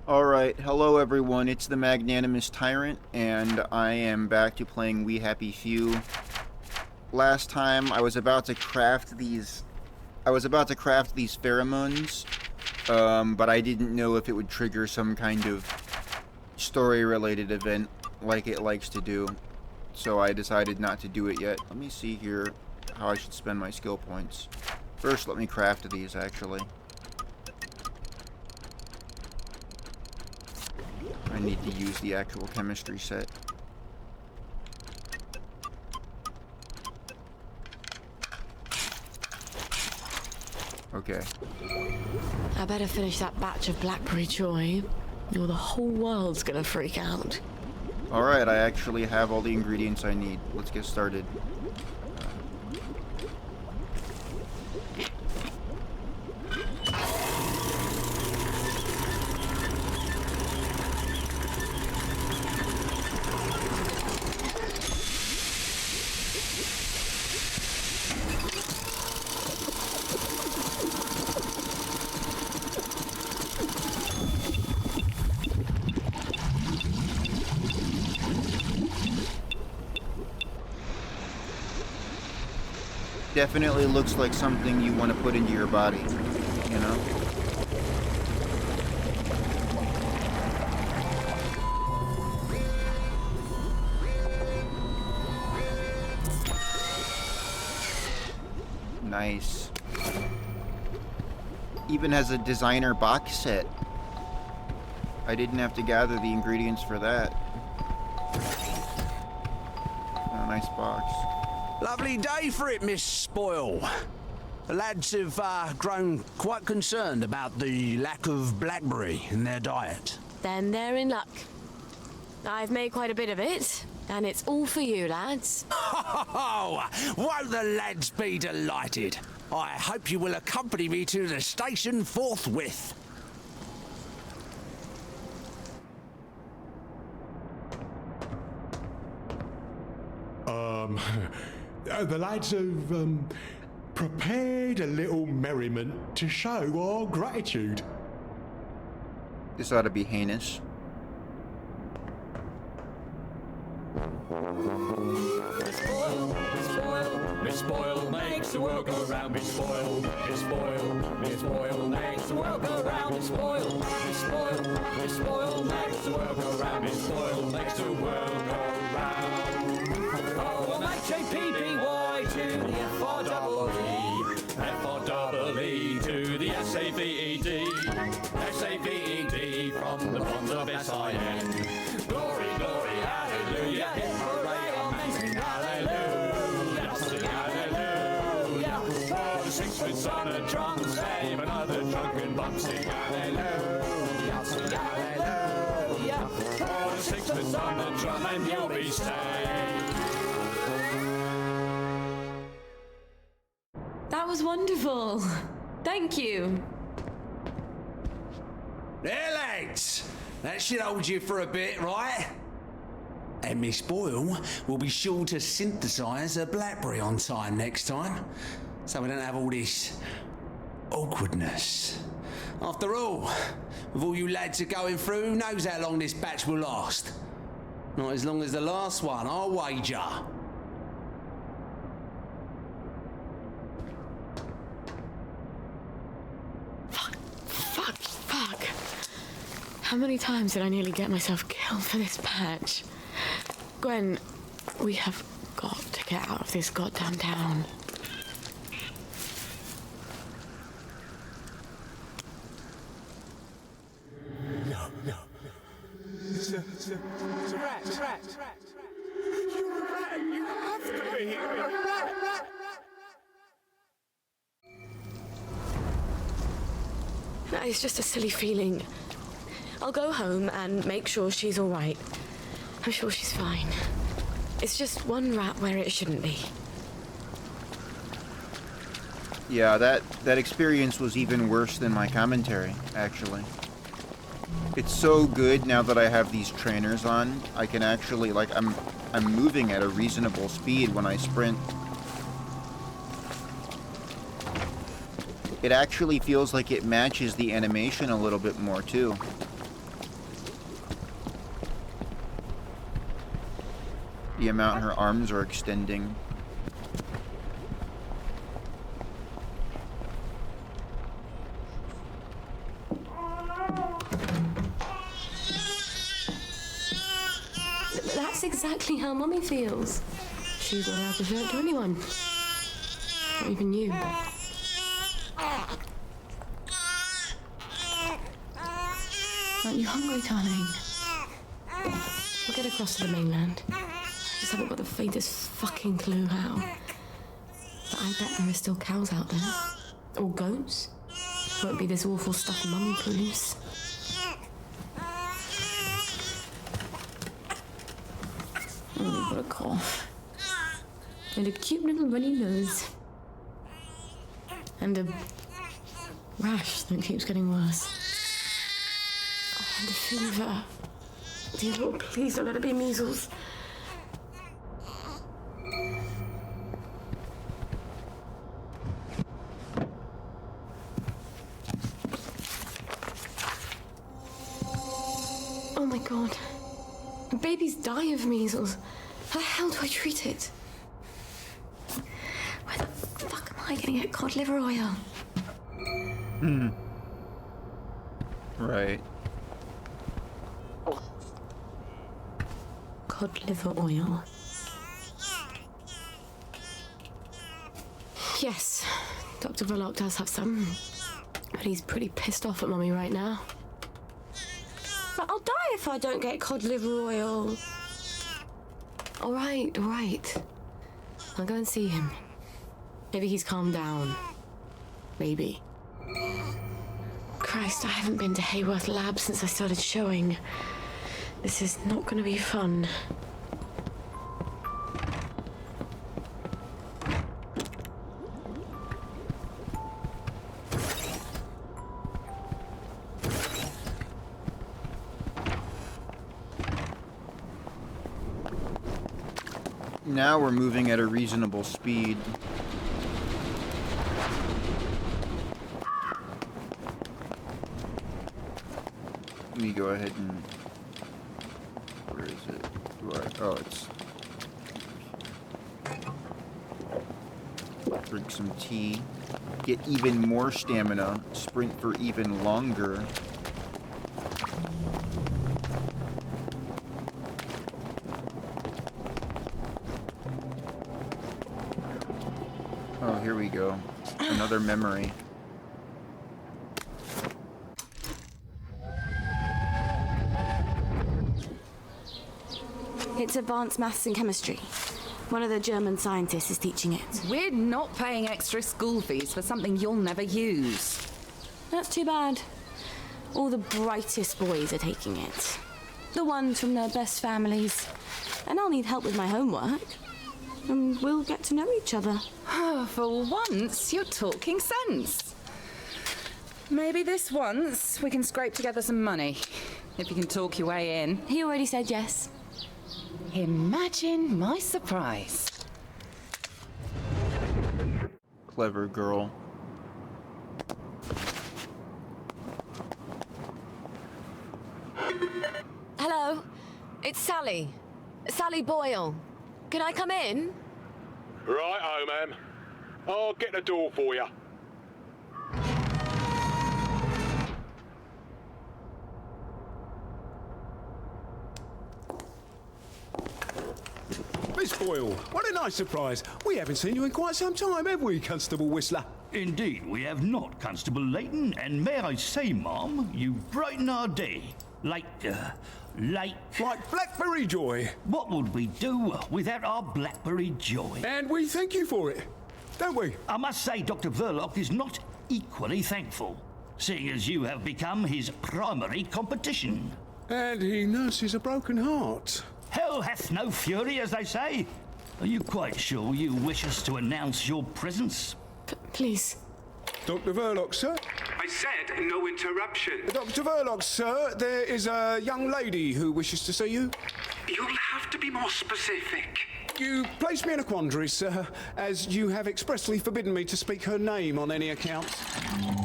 Alright, hello everyone, it's the Magnanimous Tyrant, and I am back to playing We Happy Few. Last time I was about to craft these pheromones, but I didn't know if it would trigger some kind of story-related event like it likes to do, so I decided not to do it yet. Let me see here how I should spend my skill points. First, let me craft these, actually. I need to use the actual chemistry set. Okay. I better finish that batch of Blackberry Joy, or the whole world's gonna freak out. Alright, I actually have all the ingredients I need. Let's get started. Definitely looks like something you want to put into your body, you know? Nice. Even has a designer box set. I didn't have to gather the ingredients for that. Oh, nice box. Lovely day for it, Miss Spoil. The lads have grown quite concerned about the lack of blackberry in their diet. Then they're in luck. I've made quite a bit of it, and it's all for you, lads. Oh, won't the lads be delighted? I hope you will accompany me to the station forthwith. The lads have prepared a little merriment to show our gratitude. This ought to be heinous. Miss Spoil makes the world go round. Miss Spoil, Miss Spoil, Miss Spoil makes the world go round. Miss Spoil, Miss Spoil, Miss Spoil makes the world go round. Miss Spoil makes the world go round. Oh, M-H-A-P-B-Y to the F-R-E-E, F-R-E-E to the S-A-V-E-D, S-A-V-E-D from the bonds of S-I-N. Glory, glory, hallelujah, hit hooray, amazing, hallelujah, sing hallelujah. For the six-foot on a drum, save another drunken bum, sing hallelujah, sing hallelujah. For the six-foot on the drum and you'll be saved. That was wonderful. Thank you. There, lads. That should hold you for a bit, right? And Miss Boyle will be sure to synthesise a blackberry on time next time, so we don't have all this awkwardness. After all, with all you lads are going through, who knows how long this batch will last? Not as long as the last one, I'll wager. Fuck. How many times did I nearly get myself killed for this patch? Gwen, we have got to get out of this goddamn town. No. It's a rat. You're a rat. You have to be. You're a rat. It's just a silly feeling. I'll go home and make sure she's all right. I'm sure she's fine. It's just one rat where it shouldn't be. Yeah, that experience was even worse than my commentary, actually. It's so good now that I have these trainers on. I can actually, like, I'm moving at a reasonable speed when I sprint. It actually feels like it matches the animation a little bit more, too. The amount her arms are extending. That's exactly how Mummy feels. She's not allowed to show it to anyone. Not even you. Aren't you hungry, darling? We'll get across to the mainland. Just haven't got the faintest fucking clue how. But I bet there are still cows out there. Or goats. Won't be this awful stuff Mummy produce. Oh, what a cough. And a cute little runny nose. And a rash that keeps getting worse. Oh, and a fever. Dear Lord, please don't let it be measles. Oh my God. Babies die of measles. How the hell do I treat it? Where the fuck am I gonna get cod liver oil? Right. Cod liver oil. Yes, Dr. Verloc does have some. But he's pretty pissed off at Mummy right now. But I'll die if I don't get cod liver oil. All right. I'll go and see him. Maybe he's calmed down. Maybe. Christ, I haven't been to Hayworth Lab since I started showing. This is not going to be fun. Now we're moving at a reasonable speed. Let me go ahead and... Where is it? Oh, it's... Drink some tea. Get even more stamina. Sprint for even longer. Oh, here we go. Another memory. It's advanced maths and chemistry. One of the German scientists is teaching it. We're not paying extra school fees for something you'll never use. That's too bad. All the brightest boys are taking it. The ones from their best families. And I'll need help with my homework. And we'll get to know each other. For once, you're talking sense. Maybe this once we can scrape together some money. If you can talk your way in. He already said yes. Imagine my surprise. Clever girl. Hello, it's Sally. Sally Boyle. Can I come in? Right-o, ma'am. I'll get the door for you. Miss Boyle, what a nice surprise. We haven't seen you in quite some time, have we, Constable Whistler? Indeed, we have not, Constable Layton, and may I say, Ma'am, you brighten our day. Like Blackberry Joy. what would we do without our Blackberry Joy? And we thank you for it, don't we? I must say Dr. Verloc is not equally thankful, seeing as you have become his primary competition. And he nurses a broken heart. Hell hath no fury, as they say. Are you quite sure you wish us to announce your presence? Please. Dr. Verloc, sir? I said no interruption. Dr. Verloc, sir, there is a young lady who wishes to see you. You'll have to be more specific. You place me in a quandary, sir, as you have expressly forbidden me to speak her name on any account.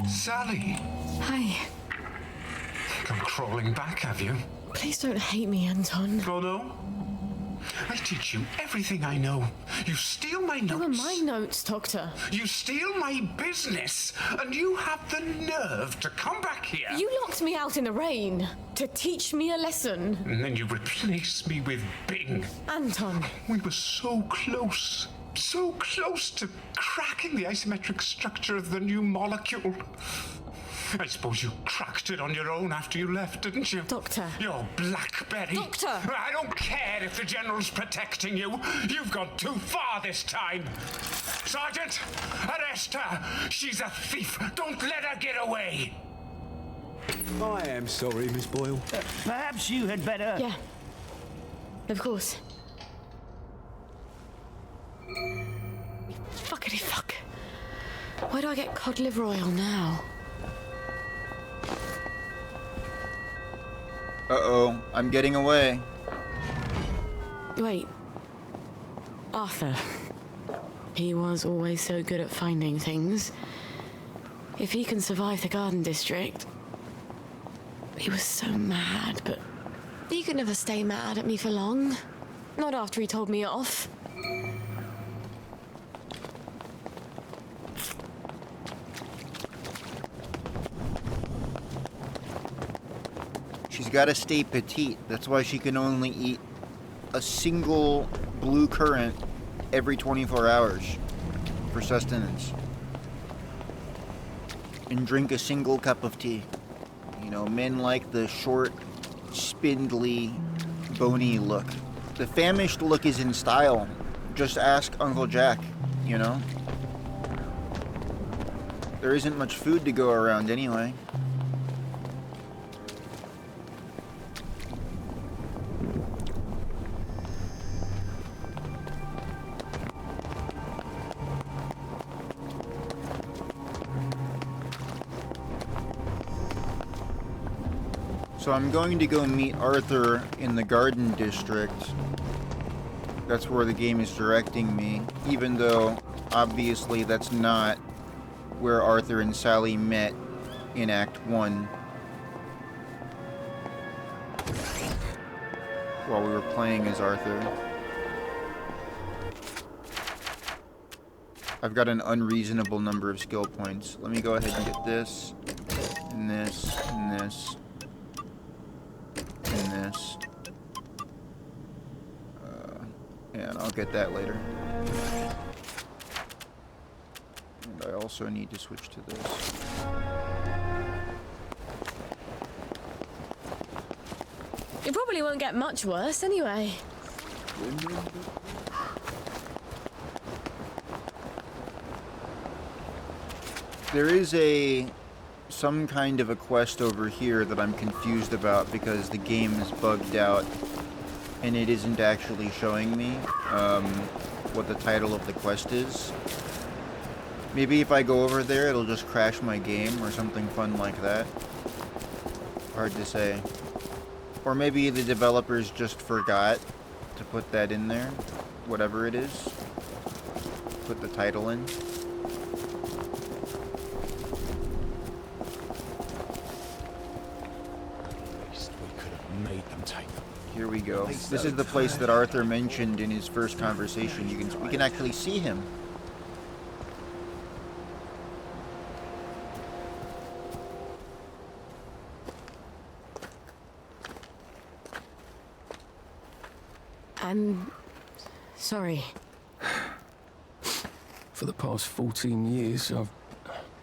Sally, Hi. come crawling back, have you? Please don't hate me, Anton. Oh no? I teach you everything I know. You steal my notes. They were my notes, Doctor. You steal my business, and you have the nerve to come back here. You locked me out in the rain to teach me a lesson. And then you replace me with Bing. Anton. We were so close. So close to cracking the isometric structure of the new molecule. I suppose you cracked it on your own after you left, didn't you? Doctor. Your Blackberry. Doctor! I don't care if the General's protecting you. You've gone too far this time. Sergeant, arrest her. She's a thief. Don't let her get away. I am sorry, Miss Boyle. Perhaps you had better... Yeah. Of course. Fuckity fuck. Where do I get cod liver oil now? Uh-oh, I'm getting away. Wait. Arthur. He was always so good at finding things. If he can survive the Garden District... He was so mad, but... He could never stay mad at me for long. Not after he told me off. She's gotta stay petite. That's why she can only eat a single blue currant every 24 hours for sustenance. And drink a single cup of tea. You know, men like the short, spindly, bony look. The famished look is in style. Just ask Uncle Jack, you know? There isn't much food to go around anyway. So I'm going to go meet Arthur in the Garden District. That's where the game is directing me, even though obviously that's not where Arthur and Sally met in Act 1. While we were playing as Arthur. I've got an unreasonable number of skill points. Let me go ahead and get this, and this, and this. And this. And I'll get that later. And I also need to switch to this. It probably won't get much worse anyway. There is some kind of a quest over here that I'm confused about because the game is bugged out and it isn't actually showing me what the title of the quest is. Maybe if I go over there it'll just crash my game or something fun like that. Hard to say. Or maybe the developers just forgot to put that in there, whatever it is. Put the title in. Here we go. This is the place that Arthur mentioned in his first conversation. We can actually see him. I'm sorry. For the past 14 years, I've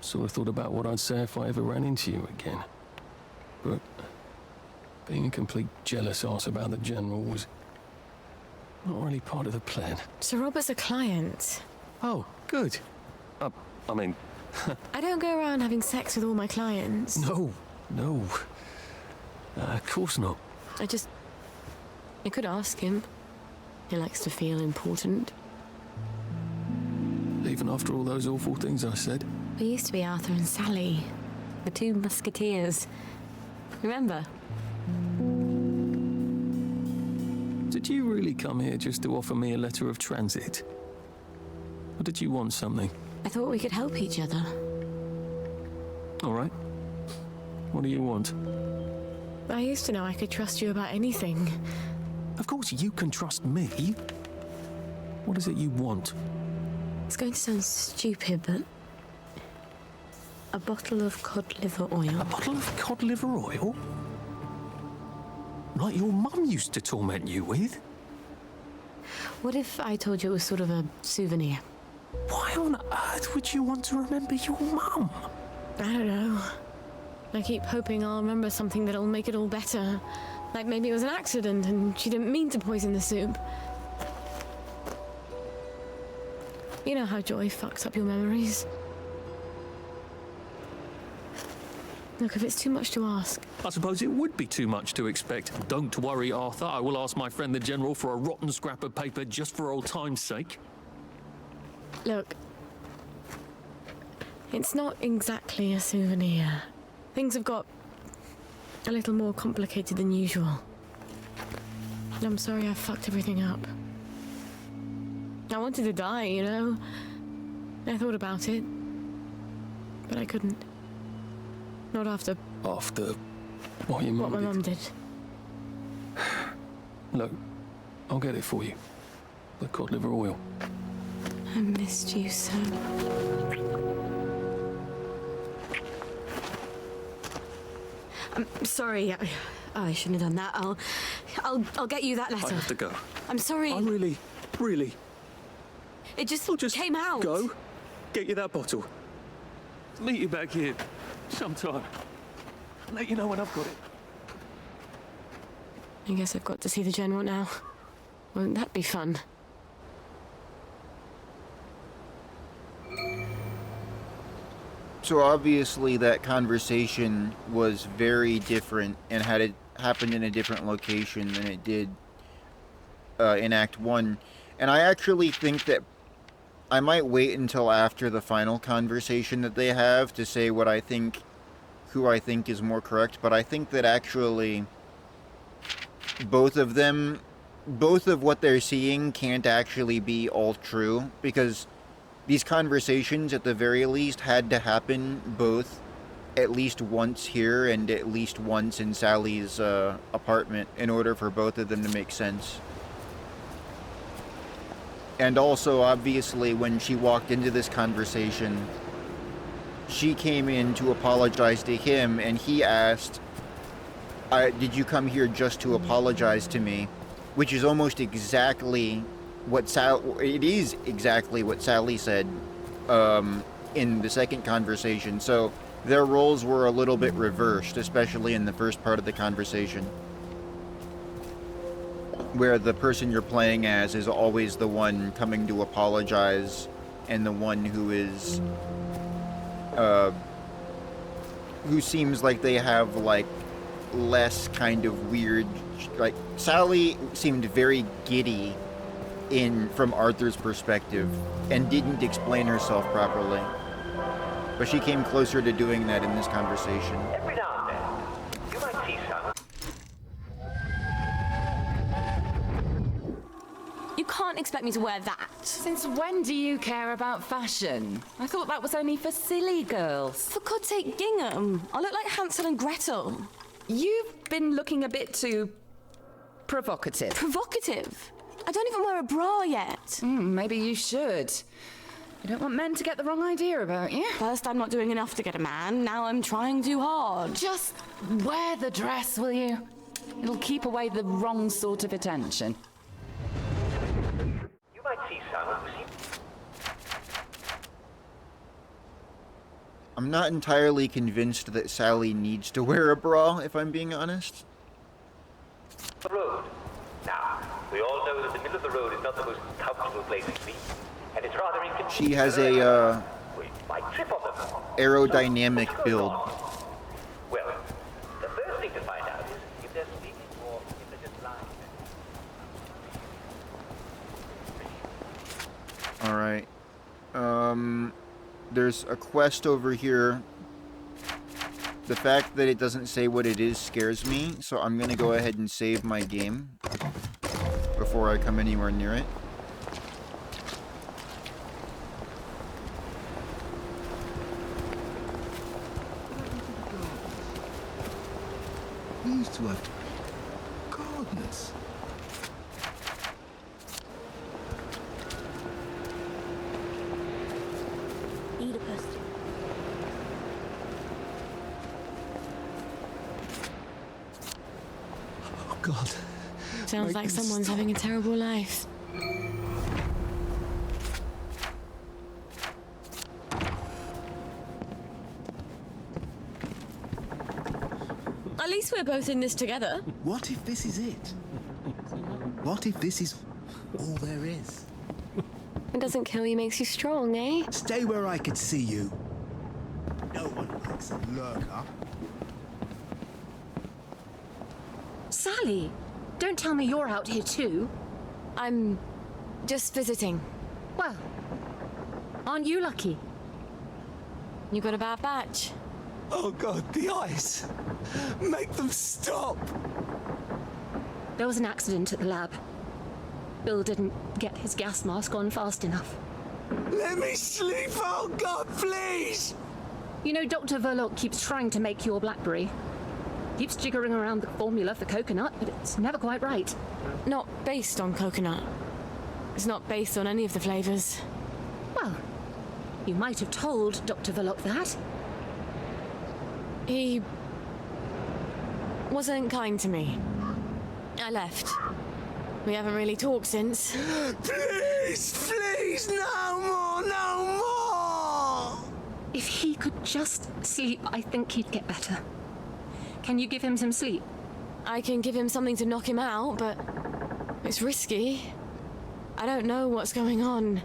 sort of thought about what I'd say if I ever ran into you again. But being a complete jealous arse about the General was not really part of the plan. Sir Robert's a client. Oh, good. I mean... I don't go around having sex with all my clients. No. Of course not. I could ask him. He likes to feel important. Even after all those awful things I said? We used to be Arthur and Sally. The two musketeers. Remember? Did you really come here just to offer me a letter of transit? Or did you want something? I thought we could help each other. All right. What do you want? I used to know I could trust you about anything. Of course you can trust me. What is it you want? It's going to sound stupid, but a bottle of cod liver oil. A bottle of cod liver oil? Like your mum used to torment you with? What if I told you it was sort of a souvenir? Why on earth would you want to remember your mum? I don't know. I keep hoping I'll remember something that'll make it all better. Like maybe it was an accident and she didn't mean to poison the soup. You know how joy fucks up your memories. Look, if it's too much to ask... I suppose it would be too much to expect. Don't worry, Arthur. I will ask my friend the General for a rotten scrap of paper just for old time's sake. Look, it's not exactly a souvenir. Things have got a little more complicated than usual. I'm sorry I fucked everything up. I wanted to die, you know? I thought about it, but I couldn't. Not after... After what your mum What my mum did. Look, I'll get it for you. The cod liver oil. I missed you so. I'm sorry. I shouldn't have done that. I'll get you that letter. I have to go. I'm sorry. I'm really... It just I'll just came out. Go. Get you that bottle. Meet you back here sometime. Let you know when I've got it. I guess I've got to see the General now. Won't that be fun? So obviously that conversation was very different and had it happened in a different location than it did in Act 1. And I actually think that I might wait until after the final conversation that they have to say what I think, who I think is more correct. But I think that actually both of them, both of what they're seeing can't actually be all true, because these conversations at the very least had to happen both at least once here and at least once in Sally's apartment in order for both of them to make sense. And also, obviously, when she walked into this conversation, she came in to apologize to him, and he asked, did you come here just to apologize to me? Which is almost exactly what it is exactly what Sally said in the second conversation. So their roles were a little bit reversed, especially in the first part of the conversation, where the person you're playing as is always the one coming to apologize and the one who is who seems like they have like less kind of weird, like Sally seemed very giddy from Arthur's perspective and didn't explain herself properly, but she came closer to doing that in this conversation. Every now and then, you might see some. You can't expect me to wear that. Since when do you care about fashion? I thought that was only for silly girls. For God's sake, gingham. I look like Hansel and Gretel. You've been looking a bit too provocative. Provocative? I don't even wear a bra yet. Maybe you should. You don't want men to get the wrong idea about you. First, I'm not doing enough to get a man. Now I'm trying too hard. Just wear the dress, will you? It'll keep away the wrong sort of attention. You might see some who seem... I'm not entirely convinced that Sally needs to wear a bra, if I'm being honest. The road. Now, we all know that the middle of the road is not the most comfortable place to be, and it's rather inconvenient. She has a We might trip on them. aerodynamic build. Well, the first thing to find out is if they're speaking or if they're just lying. Alright. There's a quest over here. The fact that it doesn't say what it is scares me, so I'm gonna go ahead and save my game before I come anywhere near it. We used to have gardeners. God. Sounds like someone's having a terrible life. At least we're both in this together. What if this is it? What if this is all there is? It doesn't kill you, makes you strong, eh? Stay where I could see you. No one likes a lurker. Sally, don't tell me you're out here too. I'm just visiting. Well, aren't you lucky? You got a bad batch. Oh God, the ice! Make them stop! There was an accident at the lab. Bill didn't get his gas mask on fast enough. Let me sleep, oh God, please! You know, Dr. Verloc keeps trying to make your Blackberry. Keeps jiggering around the formula for coconut, but it's never quite right. Not based on coconut. It's not based on any of the flavors. Well, you might have told Dr. Verloc that. He wasn't kind to me. I left. We haven't really talked since. Please, please, no more, no more! If he could just sleep, I think he'd get better. Can you give him some sleep? I can give him something to knock him out, but it's risky. I don't know what's going on.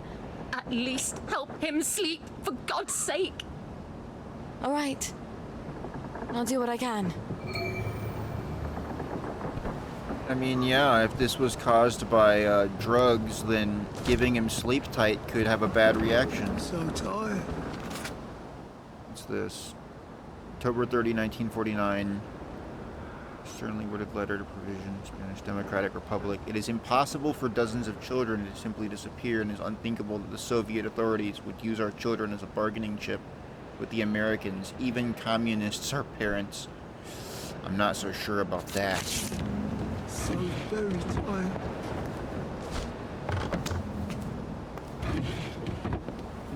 At least help him sleep, for God's sake. All right. I'll do what I can. I mean, yeah, if this was caused by drugs, then giving him sleep tight could have a bad reaction. I'm so tired. What's this? October 30, 1949. Sternly worded letter to provision, Spanish Democratic Republic. It is impossible for dozens of children to simply disappear, and it is unthinkable that the Soviet authorities would use our children as a bargaining chip with the Americans. Even communists are parents. I'm not so sure about that. So very tired.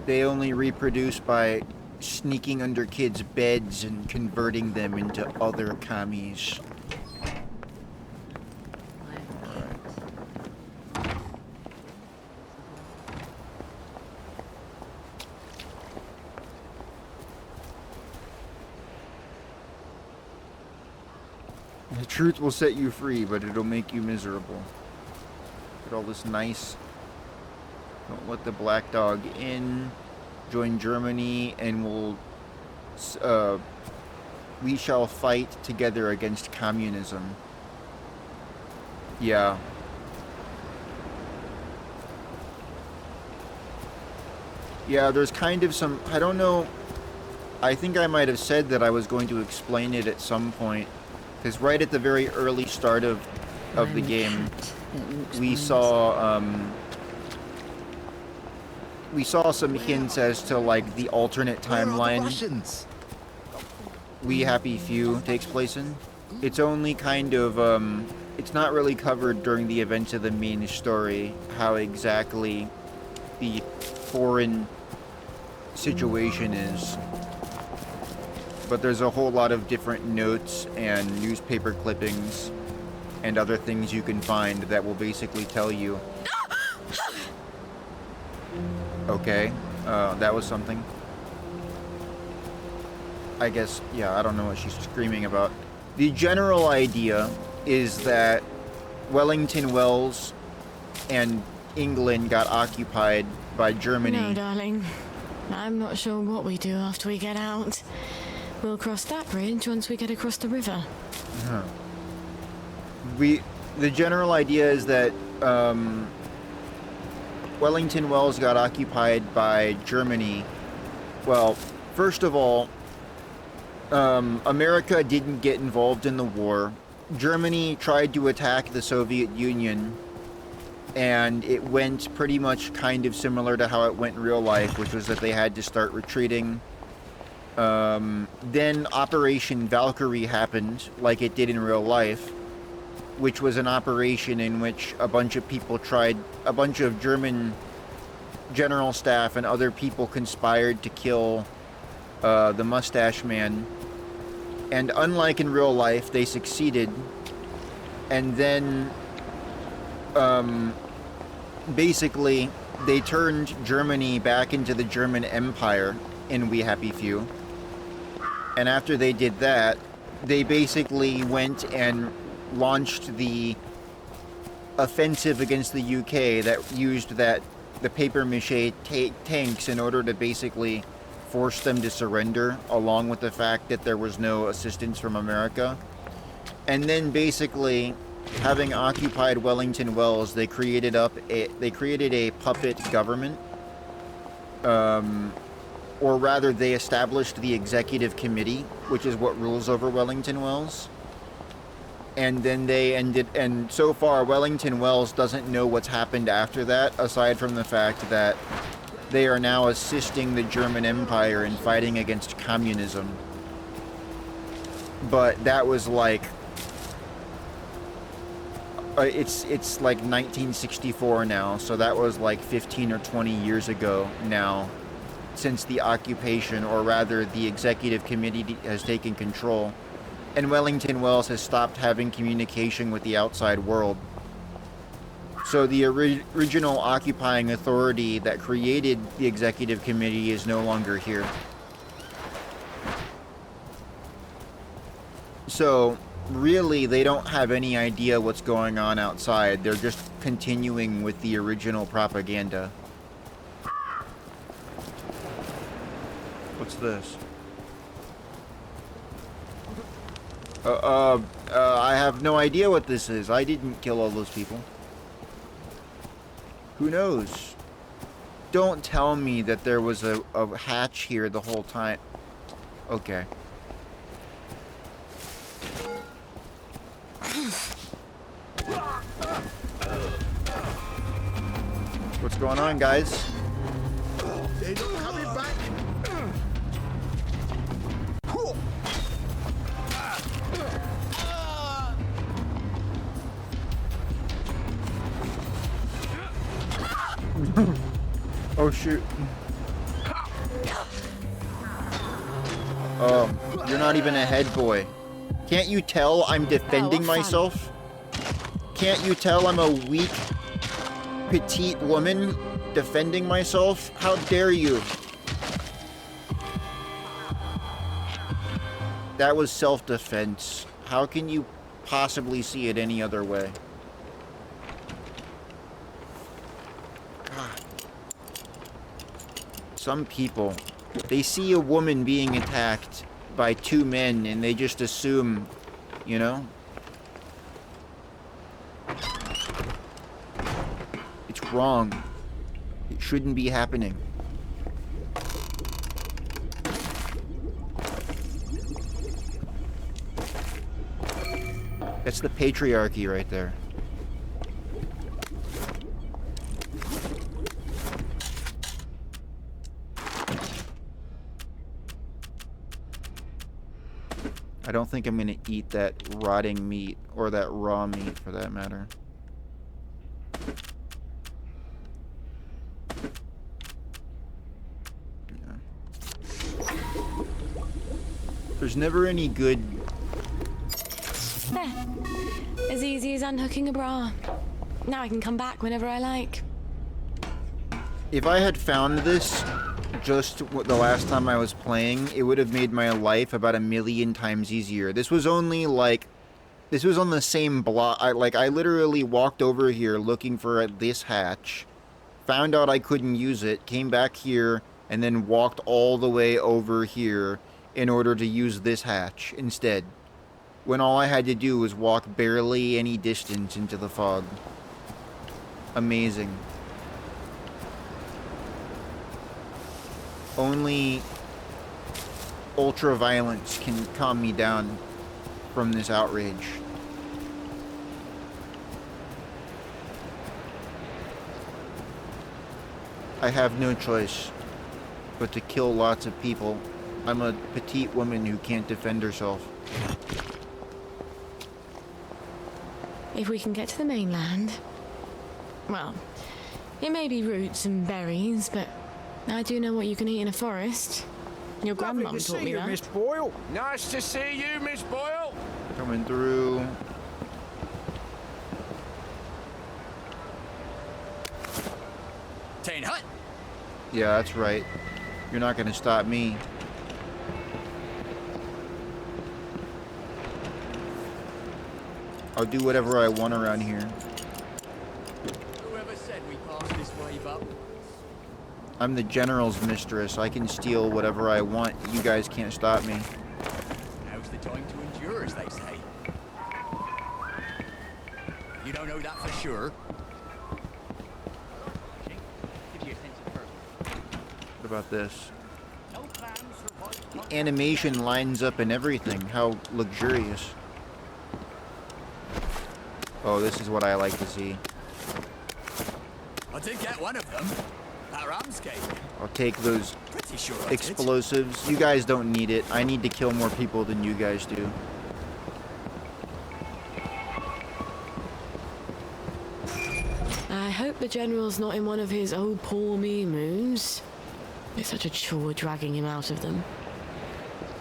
They only reproduce by sneaking under kids' beds and converting them into other commies. The truth will set you free, but it'll make you miserable. Get all this nice. Don't let the black dog in. Join Germany, and we shall fight together against communism. Yeah. Yeah, there's kind of some, I don't know, I think I might have said that I was going to explain it at some point, because right at the very early start of the game, we saw some hints as to, like, the alternate timeline We Happy Few takes place in. It's only kind of, it's not really covered during the events of the main story, how exactly the foreign situation is. But there's a whole lot of different notes and newspaper clippings and other things you can find that will basically tell you. Okay, that was something. I guess, yeah, I don't know what she's screaming about. The general idea is that Wellington Wells and England got occupied by Germany. No, darling. I'm not sure what we do after we get out. We'll cross that bridge once we get across the river. Huh. The general idea is that Wellington Wells got occupied by Germany. Well, first of all, America didn't get involved in the war. Germany tried to attack the Soviet Union, and it went pretty much kind of similar to how it went in real life, which was that they had to start retreating. Then Operation Valkyrie happened, like it did in real life, which was an operation in which a bunch of people a bunch of German general staff and other people conspired to kill the Mustache Man. And unlike in real life, they succeeded. And then, basically, they turned Germany back into the German Empire in We Happy Few. And after they did that, they basically went and launched the offensive against the UK that used the paper mache tanks in order to basically force them to surrender, along with the fact that there was no assistance from America. And then basically, having occupied Wellington Wells, they created a puppet government, or rather they established the executive committee, which is what rules over Wellington Wells. And then and so far Wellington Wells doesn't know what's happened after that, aside from the fact that they are now assisting the German Empire in fighting against communism. But that was like, it's like 1964 now, so that was like 15 or 20 years ago now, since the occupation, or rather the executive committee has taken control, and Wellington Wells has stopped having communication with the outside world. So the original occupying authority that created the executive committee is no longer here. So really, they don't have any idea what's going on outside. They're just continuing with the original propaganda. What's this? I have no idea what this is. I didn't kill all those people. Who knows? Don't tell me that there was a hatch here the whole time. Okay. What's going on, guys? They're not coming back. Oh shoot. Oh, you're not even a head boy. Can't you tell I'm defending myself? Can't you tell I'm a weak, petite woman defending myself? How dare you? That was self-defense. How can you possibly see it any other way? God. Some people, they see a woman being attacked by two men and they just assume, you know? It's wrong. It shouldn't be happening. That's the patriarchy right there. I don't think I'm gonna eat that rotting meat, or that raw meat for that matter. Yeah. There's never any good... There. As easy as unhooking a bra. Now I can come back whenever I like. If I had found this just the last time I was playing, it would have made my life about 1,000,000 times easier. This was only like... This was on the same block. I literally walked over here looking for this hatch, found out I couldn't use it, came back here, and then walked all the way over here in order to use this hatch instead, when all I had to do was walk barely any distance into the fog. Amazing. Only ultra-violence can calm me down from this outrage. I have no choice but to kill lots of people. I'm a petite woman who can't defend herself. If we can get to the mainland... Well, it may be roots and berries, but I do know what you can eat in a forest. Your grandmum taught me that. Miss Boyle. Nice to see you, Miss Boyle. Coming through. Yeah, that's right. You're not gonna stop me. I'll do whatever I want around here. Whoever said we passed this wave up? I'm the general's mistress. I can steal whatever I want. You guys can't stop me. Now's the time to endure, as they say. You don't know that for sure. What about this? The animation lines up and everything. How luxurious. Oh, this is what I like to see. I did get one of them. That Ramsgate. I'll take those Pretty sure I did. explosives. You guys don't need it. I need to kill more people than you guys do. I hope the general's not in one of his oh poor me moods. It's such a chore dragging him out of them.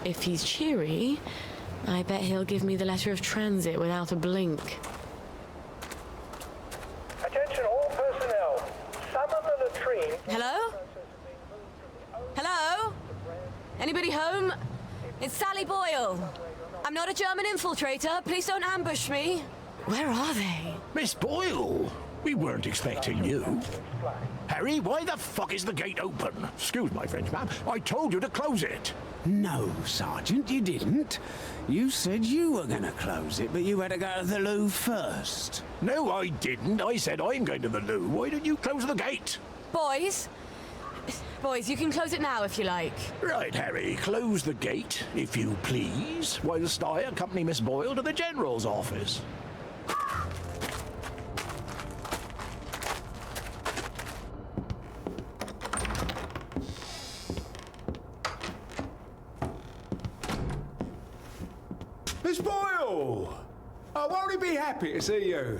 If he's cheery, I bet he'll give me the letter of transit without a blink. Attention all personnel. Summon the latrine. Hello? Hello? Anybody home? It's Sally Boyle. I'm not a German infiltrator. Please don't ambush me. Where are they? Miss Boyle, we weren't expecting you. Harry, why the fuck is the gate open? Excuse my French, ma'am. I told you to close it. No, Sergeant, you didn't. You said you were going to close it, but you had to go to the loo first. No, I didn't. I said I'm going to the loo. Why didn't you close the gate? Boys, you can close it now if you like. Right, Harry, close the gate, if you please, whilst I accompany Miss Boyle to the General's office. Miss Boyle! Oh, won't he be happy to see you?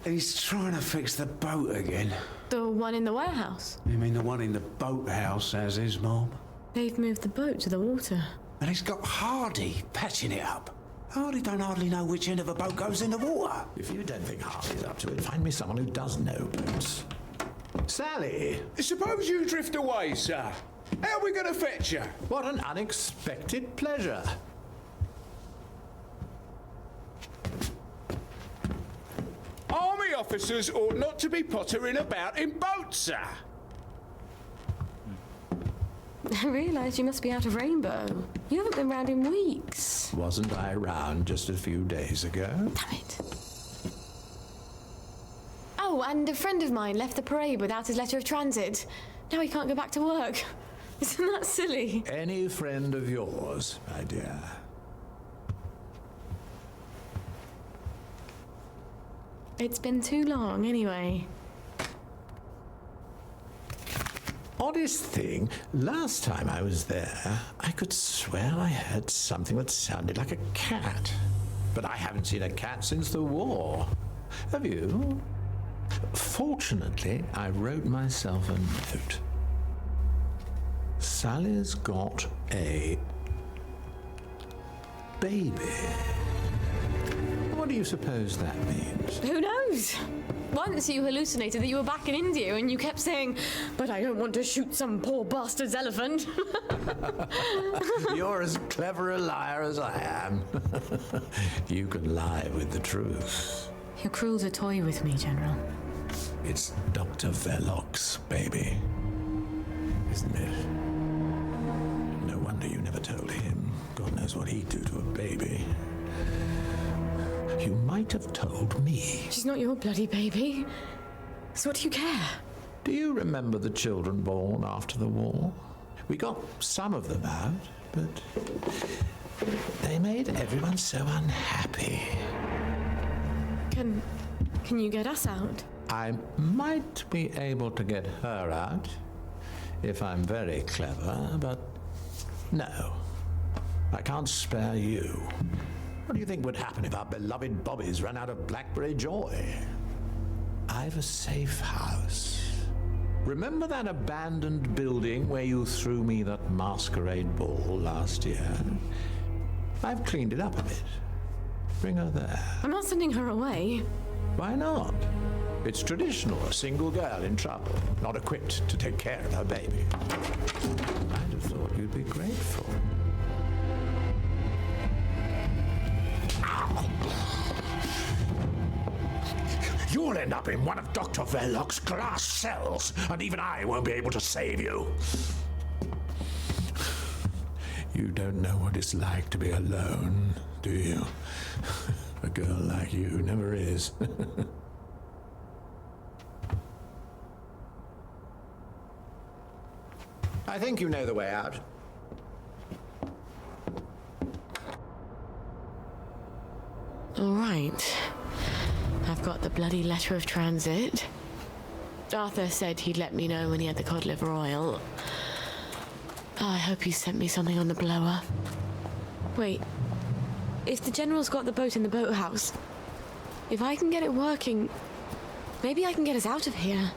He's trying to fix the boat again. The one in the warehouse? You mean the one in the boathouse, as is, Mom? They've moved the boat to the water. And he's got Hardy patching it up. Hardy don't hardly know which end of a boat goes in the water. If you don't think Hardy's up to it, find me someone who does know boats. Sally, suppose you drift away, sir. How are we going to fetch you? What an unexpected pleasure. Army officers ought not to be pottering about in boats, sir. I realise you must be out of Rainbow. You haven't been round in weeks. Wasn't I around just a few days ago? Damn it. Oh, and a friend of mine left the parade without his letter of transit. Now he can't go back to work. Isn't that silly? Any friend of yours, my dear. It's been too long, anyway. Oddest thing, last time I was there, I could swear I heard something that sounded like a cat. But I haven't seen a cat since the war. Have you? Fortunately, I wrote myself a note. Sally's got a baby. What do you suppose that means? Who knows? Once you hallucinated that you were back in India and you kept saying, but I don't want to shoot some poor bastard's elephant. You're as clever a liar as I am. You can lie with the truth. You're cruel to toy with me, General. It's Dr. Verloc's baby, isn't it? No wonder you never told him. God knows what he'd do to a baby. You might have told me. She's not your bloody baby. So what do you care? Do you remember the children born after the war? We got some of them out, but they made everyone so unhappy. Can you get us out? I might be able to get her out if I'm very clever, but no. I can't spare you. What do you think would happen if our beloved Bobbies ran out of Blackberry Joy? I've a safe house. Remember that abandoned building where you threw me that masquerade ball last year? I've cleaned it up a bit. Bring her there. I'm not sending her away. Why not? It's traditional, a single girl in trouble, not equipped to take care of her baby. I'd have thought you'd be grateful. You'll end up in one of Dr. Verloc's glass cells, and even I won't be able to save you. You don't know what it's like to be alone, do you? A girl like you never is. I think you know the way out. All right. I've got the bloody letter of transit. Arthur said he'd let me know when he had the cod liver oil. Oh, I hope he sent me something on the blower. Wait. If the General's got the boat in the boathouse, if I can get it working, maybe I can get us out of here.